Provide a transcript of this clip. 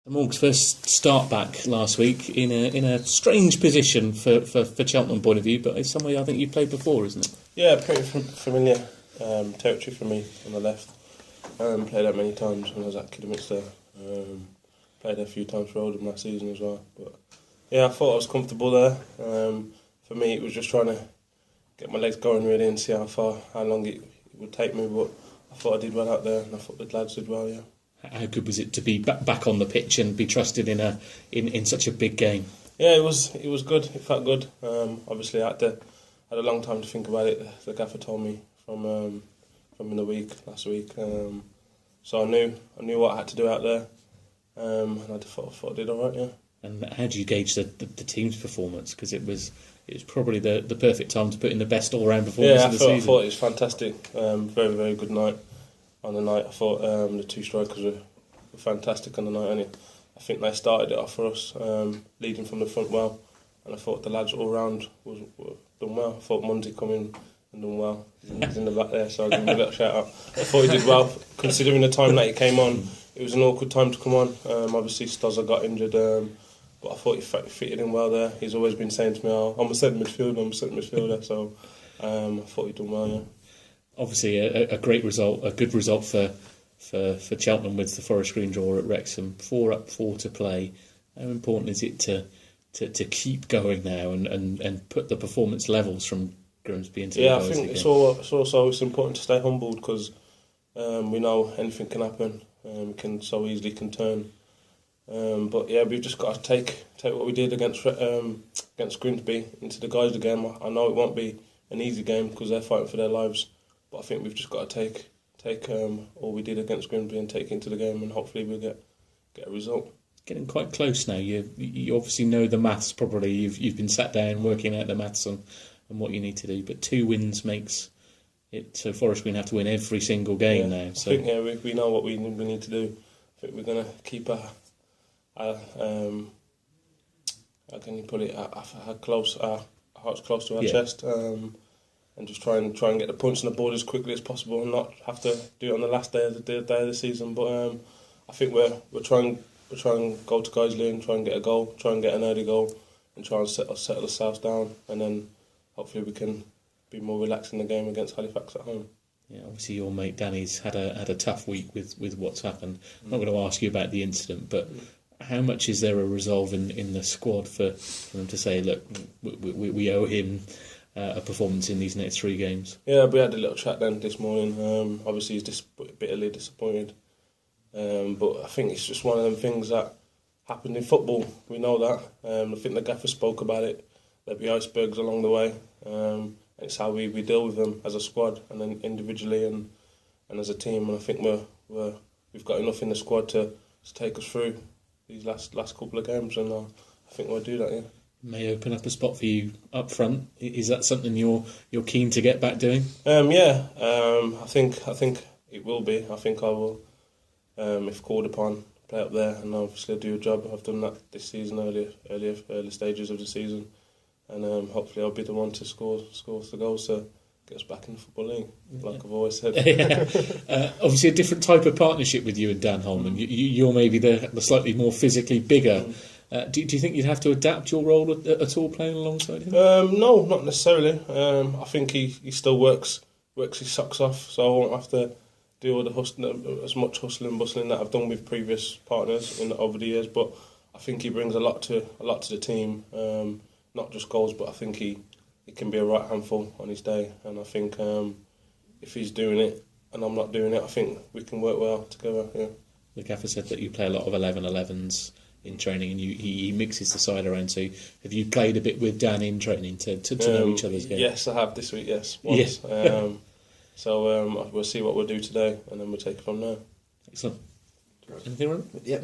Morg's first start back last week in a strange position for Cheltenham point of view, but it's somewhere I think you've played before, isn't it? Yeah, pretty familiar territory for me on the left. Played that many times when I was at Kidderminster. Played there a few times for Oldham last season as well. But yeah, I thought I was comfortable there. For me, it was just trying to get my legs going really and see how long it would take me. But I thought I did well out there, and I thought the lads did well. Yeah. How good was it to be back on the pitch and be trusted in such a big game? Yeah, it was good. It felt good. Obviously, I had a long time to think about it. The gaffer told me from in the week last week, so I knew what I had to do out there, and I thought I did all right. Yeah. And how do you gauge the team's performance? Because it was probably the perfect time to put in the best all-round performance of the season. I thought it was fantastic. Very, very good night. On the night, I thought the two strikers were fantastic on the night. And I think they started it off for us, leading from the front well. And I thought the lads all round were done well. I thought Mundy come in and done well. He's in the back there, so I'll give him a little shout out. I thought he did well, considering the time that he came on. It was an awkward time to come on. Obviously, Stozza got injured, but I thought he fitted in well there. He's always been saying to me, "Oh, I'm a centre midfielder." So I thought he'd done well. Yeah. Obviously, a great result, a good result for Cheltenham with the Forest Green draw at Wrexham. 4 up, 4 to play. How important is it to keep going now and put the performance levels from Grimsby into the guys? I think it's also important to stay humbled because we know anything can happen. Can so easily turn. But yeah, we've just got to take what we did against Grimsby into the Guiseley game. I know it won't be an easy game because they're fighting for their lives. But I think we've just got to take all we did against Grimsby and take it into the game, and hopefully we'll get a result. Getting quite close now. You obviously know the maths probably. You've been sat down working out the maths on what you need to do. But 2 wins makes it so Forest Green have to win every single game now. So I think we know what we need to do. I think we're going to keep our how can you put it? Our hearts close to our chest. And just try and get the points on the board as quickly as possible, and not have to do it on the last day of the season. But I think we're trying to go to Guiseley and try and get a goal, try and get an early goal, and try and settle ourselves down, and then hopefully we can be more relaxed in the game against Halifax at home. Yeah, obviously your mate Danny's had a tough week with what's happened. I'm not going to ask you about the incident, but how much is there a resolve in the squad for them to say, look, we owe him a performance in these next 3 games? Yeah, we had a little chat then this morning. Obviously he's bitterly disappointed, but I think it's just one of them things that happened in football. We know that. I think the gaffer spoke about it. There'll be icebergs along the way. It's how we deal with them as a squad, and then individually and as a team. And I think we've got enough in the squad to take us through these last couple of games, and I think we'll do that. Yeah. May open up a spot for you up front. Is that something you're keen to get back doing? I think it will be. I think I will, if called upon, play up there, and obviously I'll do a job. I've done that this season, early stages of the season, and hopefully I'll be the one to score the goals to get us back in the Football League, like I've always said. Obviously a different type of partnership with you and Dan Holman. You're maybe the slightly more physically bigger. Do you think you'd have to adapt your role at all playing alongside him? No, not necessarily. I think he still works his socks off, so I won't have to do all the as much hustling and bustling that I've done with previous partners over the years. But I think he brings a lot to the team, not just goals, but I think he can be a right handful on his day. And I think if he's doing it and I'm not doing it, I think we can work well together. Yeah. The gaffer said that you play a lot of 11-11s in training, and he mixes the side around. So have you played a bit with Dan in training to know each other's game? Yes, I have this week. Yes, once. Yeah. So we'll see what we'll do today, and then we'll take it from there. Excellent. Anything wrong? Yeah. No.